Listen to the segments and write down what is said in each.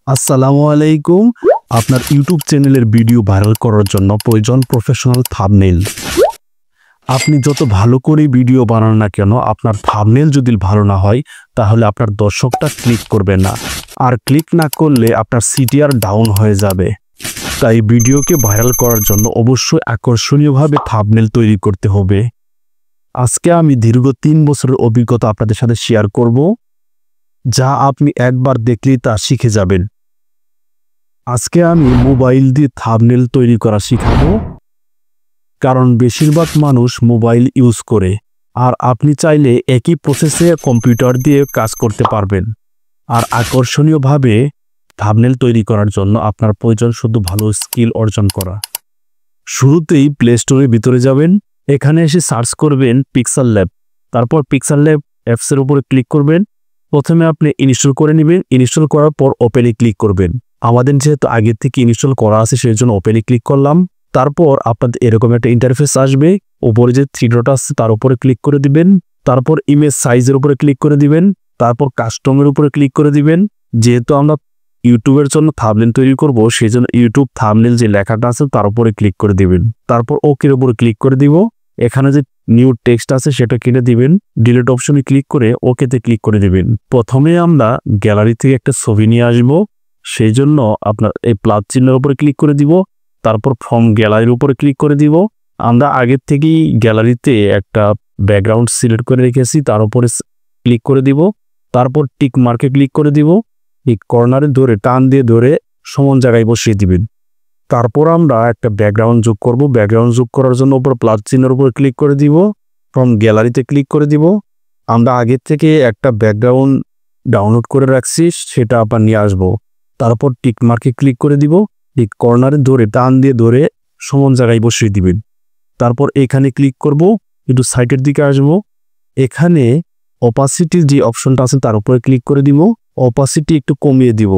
আসসালামু আলাইকুম। আপনার ইউটিউব চ্যানেলের ভিডিও ভাইরাল করার জন্য প্রয়োজন প্রফেশনাল থাম্বনেইল। আপনি যত ভালো করে ভিডিও বানান না কেন, আপনার থাম্বনেইল যদি ভালো না হয় তাহলে আপনার দর্শকটা ক্লিক করবে না। আর ক্লিক না করলে আপনার সিটিআর ডাউন হয়ে যাবে। তাই ভিডিওকে ভাইরাল করার জন্য অবশ্যই আকর্ষণীয়ভাবে থাম্বনেইল তৈরি করতে হবে। আজকে আমি দীর্ঘ 3 বছরের অভিজ্ঞতা আপনাদের সাথে শেয়ার করব, যা আপনি একবার দেখলেই তা শিখে যাবেন। আজকে আমি মোবাইল দিয়ে থাম্বনেইল তৈরি করা শিখাবো, কারণ বেশিরভাগ মানুষ মোবাইল ইউজ করে। আর আপনি চাইলে একই প্রসেসে কম্পিউটার দিয়ে কাজ করতে পারবেন। আর আকর্ষণীয়ভাবে থাম্বনেইল তৈরি করার জন্য আপনার প্রয়োজন শুধু ভালো স্কিল অর্জন করা। শুরুতেই প্লে স্টোরের ভিতরে যাবেন, এখানে এসে সার্চ করবেন পিক্সেল ল্যাব। তারপর পিক্সেল ল্যাব অ্যাপসের উপরে ক্লিক করবেন। প্রথমে আপনি ইনস্টল করে নেবেন। ইনস্টল করার পর ওপেনে ক্লিক করবেন। আমাদের যেহেতু আগের থেকে ইনস্টল করা আছে সেই জন্য ওপেনে ক্লিক করলাম। তারপর আপনাদের এরকম একটা ইন্টারফেস আসবে। উপরে যে থ্রি ডট আছে তার উপরে ক্লিক করে দিবেন। তারপর ইমেজ সাইজের উপরে ক্লিক করে দিবেন। তারপর কাস্টমের উপরে ক্লিক করে দিবেন। যেহেতু আমরা ইউটিউবের জন্য থাম্বনেইল তৈরি করব, সেই জন্য ইউটিউব থাম্বনেইল যে লেখাটা আছে তার উপরে ক্লিক করে দিবেন। তারপর ওকের উপরে ক্লিক করে দিব। এখানে যে নিউ টেক্সট আছে সেটা কেটে দিবেন। ডিলিট অপশনে ক্লিক করে ওকেতে ক্লিক করে দিবেন। প্রথমে আমরা গ্যালারি থেকে একটা ছবি নিয়ে আসব, সেই জন্য আপনার এই প্লাস চিহ্নের উপরে ক্লিক করে দিব। তারপর ফ্রম গ্যালারির উপরে ক্লিক করে দিব। আমরা আগের থেকেই গ্যালারিতে একটা ব্যাকগ্রাউন্ড সিলেক্ট করে রেখেছি, তার উপরে ক্লিক করে দিব। তারপর টিক মার্কে ক্লিক করে দিব। এই কর্নারে ধরে টান দিয়ে ধরে সমান জায়গায় বসিয়ে দিবেন। তারপর আমরা একটা ব্যাকগ্রাউন্ড যোগ করব। ব্যাকগ্রাউন্ড যোগ করার জন্য উপর প্লাস চিহ্নের উপর ক্লিক করে দিব। ফ্রম গ্যালারিতে ক্লিক করে দিব। আমরা আগের থেকে একটা ব্যাকগ্রাউন্ড ডাউনলোড করে রাখছি, সেটা আবার নিয়ে আসব। তারপর টিক মার্কে ক্লিক করে দিব। এই কর্নারে ধরে টান দিয়ে ধরে সমান জায়গায় বসিয়ে দিবেন। তারপর এখানে ক্লিক করব, একটু সাইডের দিকে আসব। এখানে অপাসিটির যে অপশনটা আছে তার উপরে ক্লিক করে দিব। অপাসিটি একটু কমিয়ে দিব।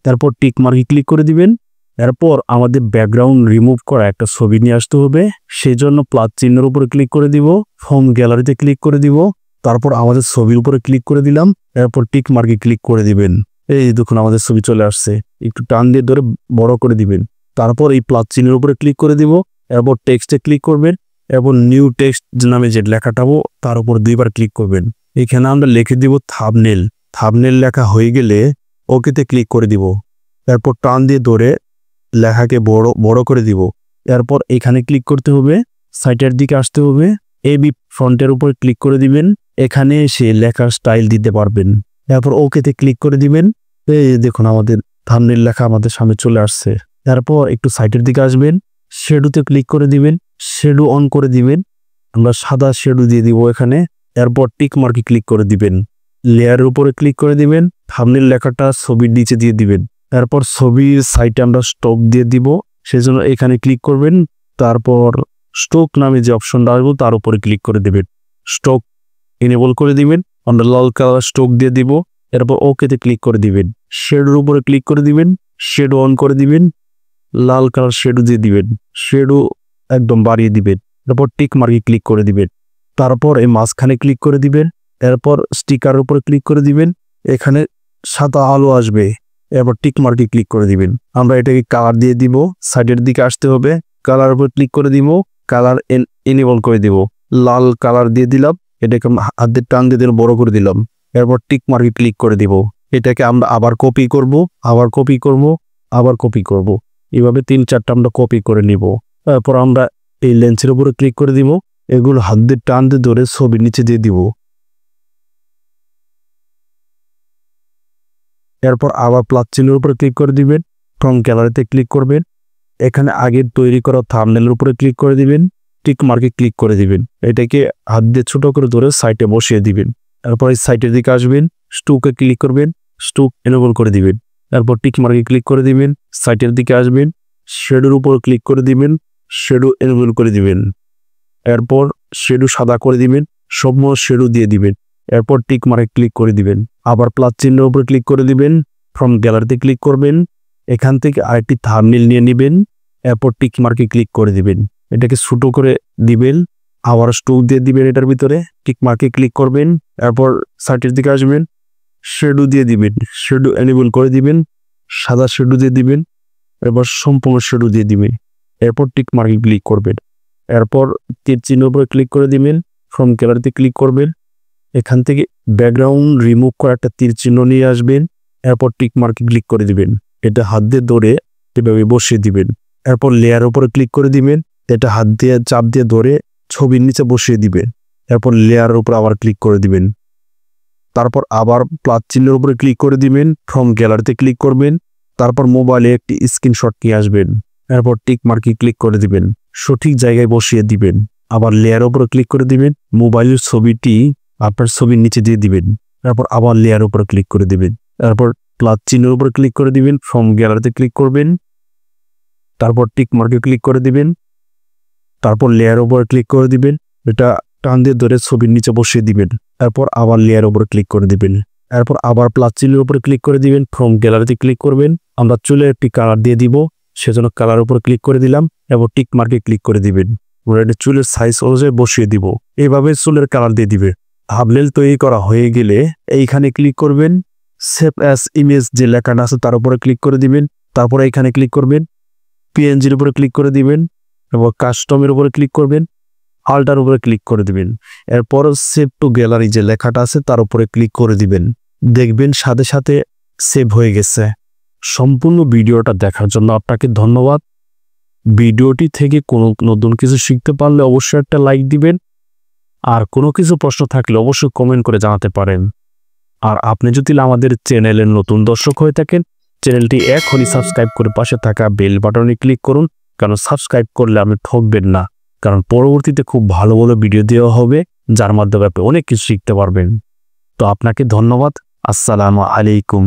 তারপর টিক মার্কে ক্লিক করে দিবেন। এরপর আমাদের ব্যাকগ্রাউন্ড রিমুভ করা একটা ছবি নিয়ে আসতে হবে, সেই জন্য প্লাস চিহ্নের উপরে ক্লিক করে দিব। ফ্রম গ্যালারিতে ক্লিক করে দিব। তারপর আমাদের ছবির উপরে ক্লিক করে দিলাম। এরপর টিক মার্কে ক্লিক করে দিবেন। এই দেখুন আমাদের ছবি চলে আসছে। একটু টান দিয়ে ধরে বড় করে দিবেন। তারপর এই প্লাস চিহ্নের উপরে ক্লিক করে দিব। এরপর টেক্সটে ক্লিক করবেন। এরপর নিউ টেক্সট নামে যে লেখাটাবো তার উপর 2বার ক্লিক করবেন। এখানে আমরা লিখে দিব থাম্বনেইল। থাম্বনেইল লেখা হয়ে গেলে ওকেতে ক্লিক করে দিব। এরপর টান দিয়ে ধরে লেখাকে বড় করে দিব। এরপর এখানে ক্লিক করতে হবে, সাইটের দিকে আসতে হবে, এবি ফন্টের উপর ক্লিক করে দিবেন। এখানে এসে লেখার স্টাইল দিতে পারবেন। এরপর ওকেতে ক্লিক করে দিবেন। এই দেখুন আমাদের থাম্বনেইল লেখা আমাদের সামনে চলে আসছে। তারপর একটু সাইটের দিকে আসবেন, শ্যাডোতে ক্লিক করে দিবেন। শ্যাডো অন করে দিবেন। আমরা সাদা শ্যাডো দিয়ে দিব এখানে। এরপর টিক মার্কে ক্লিক করে দিবেন। লেয়ারের উপরে ক্লিক করে দিবেন। থাম্বনেইল লেখাটা ছবির নিচে দিয়ে দিবেন। তারপর ছবির সাইটে আমরা স্টক দিয়ে দিব, সেজন্য এখানে ক্লিক করবেন। তারপর স্টক নামে যে অপশনটা আসবে তার উপরে ক্লিক করে দিবেন। স্টক এনেবল করে দিবেন। আমরা লাল কালার স্টক দিয়ে দিব। এরপর ওকেতে ক্লিক করে দিবেন। শ্যাডোর উপরে ক্লিক করে দিবেন। শ্যাডো অন করে দিবেন। লাল কালার শ্যাডো দিয়ে দিবেন। শ্যাডো একদম বাড়িয়ে দিবেন। এরপর টিক মার্কে ক্লিক করে দিবেন। তারপর এই মাঝখানে ক্লিক করে দিবেন। এরপর স্টিকারের উপরে ক্লিক করে দিবেন। এখানে সাদা আলো আসবে। এরপর টিক মার্কে ক্লিক করে দিবেন। আমরা এটাকে কালার দিয়ে দিব। সাইডের দিকে আসতে হবে, কালার উপর ক্লিক করে দিব। কালার এনেবল করে দিব। লাল কালার দিয়ে দিলাম। এটাকে হাতের টান দিয়ে বড় করে দিলাম। এরপর টিক মার্কে ক্লিক করে দিব। এটাকে আমরা আবার কপি করব, আবার কপি করব, আবার কপি করব। এভাবে 3-4টা আমরা কপি করে নিব। তারপর আমরা এই লেন্সের উপরে ক্লিক করে দিব। এগুলো হাত দিয়ে টান দিয়ে ধরে ছবির নিচে দিয়ে দিব। এরপর আবার প্লাস চিহ্নের উপরে ক্লিক করে দিবেন। ফ্রম গ্যালারিতে ক্লিক করবেন। এখানে আগে তৈরি করা থাম্বনেইলের উপরে ক্লিক করে দিবেন। টিক মার্কে ক্লিক করে দিবেন। এটাকে হাত দিয়ে ছোট করে ধরে সাইটে বসিয়ে দিবেন। এরপর এই সাইটের দিকে আসবেন, স্টুকে ক্লিক করবেন। স্টুক এনেবল করে দিবেন। এরপর টিক মার্কে ক্লিক করে দিবেন। সাইটের দিকে আসবেন, শ্যাডোর উপর ক্লিক করে দিবেন। শ্যাডো এনেবল করে দিবেন। এরপর শ্যাডো সাদা করে দিবেন। সম্পূর্ণ শ্যাডো দিয়ে দিবেন। এরপর টিক মার্কে ক্লিক করে দিবেন। আবার প্লাস চিহ্নের উপরে ক্লিক করে দিবেন। ফ্রম গ্যালারিতে ক্লিক করবেন। এখান থেকে আরেকটি থাম্বনেইল নিয়ে নেবেন। এরপর টিক মার্কে ক্লিক করে দিবেন। এটাকে ছোট করে দিবেন। আবার স্টুক দিয়ে দিবেন এটার ভিতরে। টিক মার্কে ক্লিক করবেন। এরপর সাইটের দিকে আসবেন, শ্যাডো দিয়ে দিবেন। শ্যাডো এনেবল করে দিবেন। সাদা শ্যাডো দিয়ে দিবেন, এরপর সম্পূর্ণ শ্যাডো দিয়ে দিবেন। এরপর টিক মার্কে ক্লিক করবেন। এরপর তীর চিহ্নের উপরে ক্লিক করে দিবেন, ফ্রম গ্যালারিতে ক্লিক করবেন। এখান থেকে ব্যাকগ্রাউন্ড রিমুভ করা একটা তীর চিহ্ন নিয়ে আসবেন। এরপর টিক মার্কে ক্লিক করে দিবেন। এটা হাত দিয়ে ধরে এভাবে বসিয়ে দিবেন। এরপর লেয়ার উপরে ক্লিক করে দিবেন, এটা হাত দিয়ে চাপ দিয়ে ধরে ছবির নিচে বসিয়ে দিবেন। এরপর লেয়ারের উপর আবার ক্লিক করে দিবেন। তারপর আবার প্লাস চিহ্নের উপরে ক্লিক করে দিবেন, ফ্রম গ্যালারিতে ক্লিক করবেন। তারপর মোবাইলে একটি স্ক্রিনশট নিয়ে আসবেন। এরপর টিক মার্কে ক্লিক করে দিবেন, সঠিক জায়গায় বসিয়ে দিবেন। আবার লেয়ার উপরে ক্লিক করে দিবেন, মোবাইলের ছবিটি আপনার ছবির নিচে দিয়ে দিবেন। তারপর আবার লেয়ার উপরে ক্লিক করে দিবেন। তারপর প্লাস চিহ্নের উপরে ক্লিক করে দিবেন, ফ্রম গ্যালারিতে ক্লিক করবেন। তারপর টিক মার্কে ক্লিক করে দিবেন। তারপর লেয়ার উপরে ক্লিক করে দিবেন, এটা টান দিয়ে ধরে ছবির নিচে বসিয়ে দিবেন। এরপর আবার লেয়ার উপরে ক্লিক করে দিবেন। এরপর আবার প্লাস চিহ্নের উপরে ক্লিক করে দিবেন, ফ্রম গ্যালারিতে ক্লিক করবেন। আমরা চুলে একটি কালার দিয়ে দিব, সেজন্য কালার উপরে ক্লিক করে দিলাম এবং টিক মার্কে ক্লিক করে দিবেন। চুলের সাইজ অনুযায়ী বসিয়ে দিব। এইভাবে চুলের কালার দিয়ে দিবে। থাম্বনেল তৈরি করা হয়ে গেলে এইখানে ক্লিক করবেন, সেভ অ্যাজ ইমেজ যে লেখাটা আছে তার উপরে ক্লিক করে দিবেন। তারপরে এইখানে ক্লিক করবেন, পিএনজির উপরে ক্লিক করে দিবেন এবং কাস্টমের উপরে ক্লিক করবেন, আল্টার উপরে ক্লিক করে দিবেন। এরপর সেভ টু গ্যালারি যে লেখাটা আছে তার উপরে ক্লিক করে দিবেন। দেখবেন সাথে সাথে সেভ হয়ে গেছে। সম্পূর্ণ ভিডিওটা দেখার জন্য আপনাকে ধন্যবাদ। ভিডিওটি থেকে কোনো নতুন কিছু শিখতে পারলে অবশ্যই একটা লাইক দিবেন। আর কোনো কিছু প্রশ্ন থাকলে অবশ্যই কমেন্ট করে জানাতে পারেন। আর আপনি যদি আমাদের চ্যানেলের নতুন দর্শক হয়ে থাকেন, চ্যানেলটি এখনই সাবস্ক্রাইব করে পাশে থাকা বেল বাটনে ক্লিক করুন, কারণ সাবস্ক্রাইব করলে আপনি ঠকবেন না। কারণ পরবর্তীতে খুব ভালো ভালো ভিডিও দেওয়া হবে, যার মাধ্যমে আপনি অনেক কিছু শিখতে পারবেন। তো আপনাকে ধন্যবাদ। আসসালামু আলাইকুম।